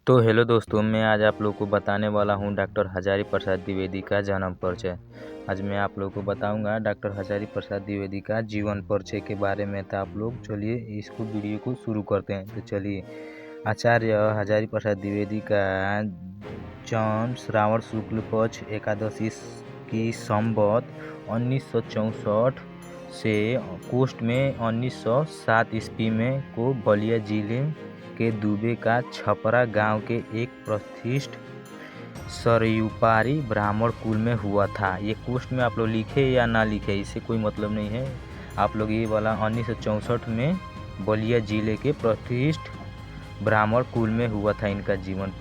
तो हेलो दोस्तों, मैं आज आप लोग को बताने वाला हूँ डॉक्टर हजारी प्रसाद द्विवेदी का जन्म परिचय। आज मैं आप लोग को बताऊंगा डॉक्टर हजारी प्रसाद द्विवेदी का जीवन परिचय के बारे में। तो आप लोग चलिए इसको वीडियो को शुरू करते हैं। तो चलिए, आचार्य हजारी प्रसाद द्विवेदी का जन्म श्रावण शुक्ल पक्ष एकादशी की संवत 1964 से कोस्ट में 1907 ईस्वी में को बलिया जिले के दुबे का छपरा गांव के एक प्रतिष्ठित सरयुपारी ब्राह्मण कुल में हुआ था। ये कोस्ट में आप लोग लिखे या ना लिखे इससे कोई मतलब नहीं है। आप लोग ये वाला 1964 में बलिया जिले के प्रतिष्ठित ब्राह्मण कुल में हुआ था इनका जीवन।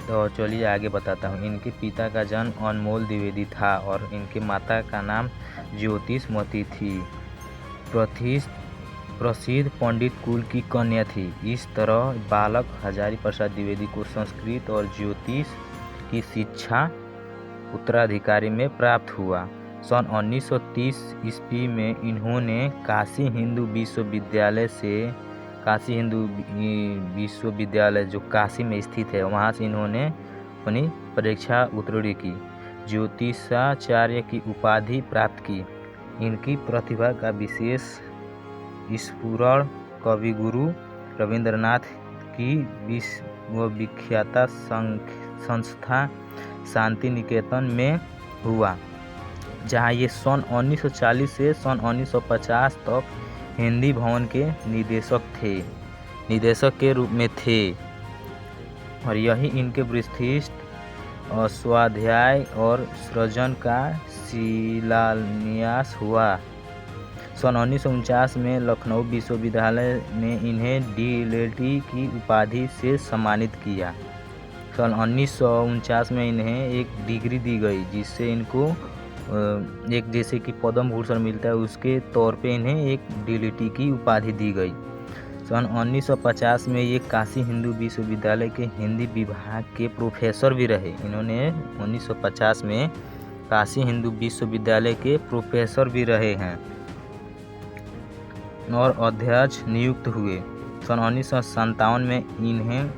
तो चलिए आगे बताता हूँ। इनके पिता का जन्म अनमोल द्विवेदी था और इनके माता का नाम ज्योतिषमती थी। प्रसिद्ध पंडित कुल की कन्या थी। इस तरह बालक हजारी प्रसाद द्विवेदी को संस्कृत और ज्योतिष की शिक्षा उत्तराधिकारी में प्राप्त हुआ। सन 1930 ईस्वी में इन्होंने काशी हिंदू विश्वविद्यालय जो काशी में स्थित है वहाँ से इन्होंने अपनी परीक्षा उत्तीर्ण की। ज्योतिषाचार्य की उपाधि प्राप्त की। इनकी प्रतिभा का विशेष स्फुरण कविगुरु रविंद्रनाथ की विश्वविख्यात संस्था शांति निकेतन में हुआ, जहां ये सन 1940 से सन 1950 तक हिंदी भवन के निदेशक के रूप में थे और यही इनके विस्तृत स्वाध्याय और सृजन का शिलान्यास हुआ। सन 1949 में लखनऊ विश्वविद्यालय ने इन्हें डी.लिट. की उपाधि से सम्मानित किया। सन 1949 में इन्हें एक डिग्री दी गई जिससे इनको एक जैसे कि पद्म भूषण मिलता है उसके तौर पे इन्हें एक डी.लिट. की उपाधि दी गई। सन 1950 में ये काशी हिंदू विश्वविद्यालय के हिंदी विभाग के प्रोफेसर भी रहे। इन्होंने 1950 में काशी हिंदू विश्वविद्यालय के प्रोफेसर भी रहे हैं और अध्यक्ष नियुक्त हुए। सन 1957 में इन्हें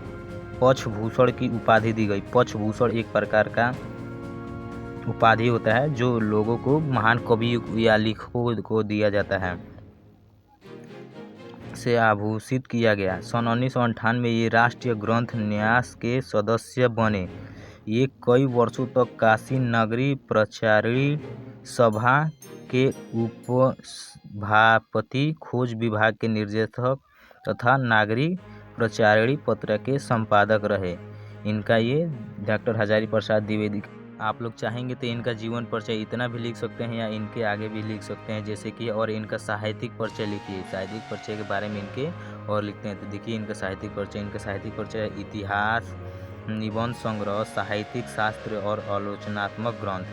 पद्मभूषण की उपाधि दी गई। पद्मभूषण एक प्रकार का उपाधि होता है जो लोगों को महान कवि या लेखकों को दिया जाता है से आभूषित किया गया। सन 1998 में ये राष्ट्रीय ग्रंथ न्यास के सदस्य बने। ये कई वर्षों तक काशी नगरी प्रचारिणी सभा के उपसभापति, खोज विभाग के निर्देशक तथा नागरिक प्रचारिणी पत्र के संपादक रहे। इनका ये डॉक्टर हजारी प्रसाद द्विवेदी। आप लोग चाहेंगे तो इनका जीवन परिचय इतना भी लिख सकते हैं या इनके आगे भी लिख सकते हैं, जैसे कि और इनका साहित्यिक परिचय लिखिए। साहित्यिक परिचय के बारे में इनके और लिखते हैं तो देखिए इनका साहित्यिक परिचय इतिहास, निबंध संग्रह, साहित्यिक शास्त्र और आलोचनात्मक ग्रंथ,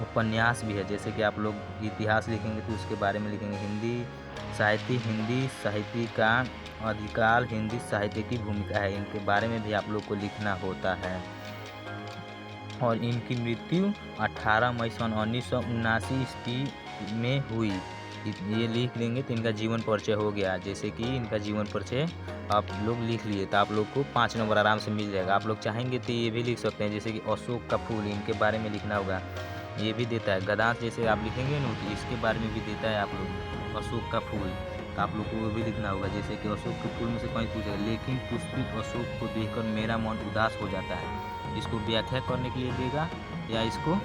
उपन्यास भी है। जैसे कि आप लोग इतिहास लिखेंगे तो उसके बारे में लिखेंगे। हिंदी साहित्य का अधिकाल, हिंदी साहित्य की भूमिका है, इनके बारे में भी आप लोग को लिखना होता है। और इनकी मृत्यु 18 मई सन 1979 ईस्वी में हुई। ये लिख लेंगे तो इनका जीवन परिचय हो गया। जैसे कि इनका जीवन परिचय आप लोग लिख लिए तो आप लोग को 5 नंबर आराम से मिल जाएगा। आप लोग चाहेंगे तो ये भी लिख सकते हैं, जैसे कि अशोक का फूल, इनके बारे में लिखना होगा, ये भी देता है। गदांश जैसे आप लिखेंगे ना तो इसके बारे में भी देता है आप लोग अशोक का फूल, तो आप लोग को वो भी लिखना होगा। जैसे कि अशोक के फूल में से कहीं पूछेगा, लेकिन पुष्पित अशोक को देखकर मेरा मन उदास हो जाता है। इसको व्याख्या करने के लिए देगा या इसको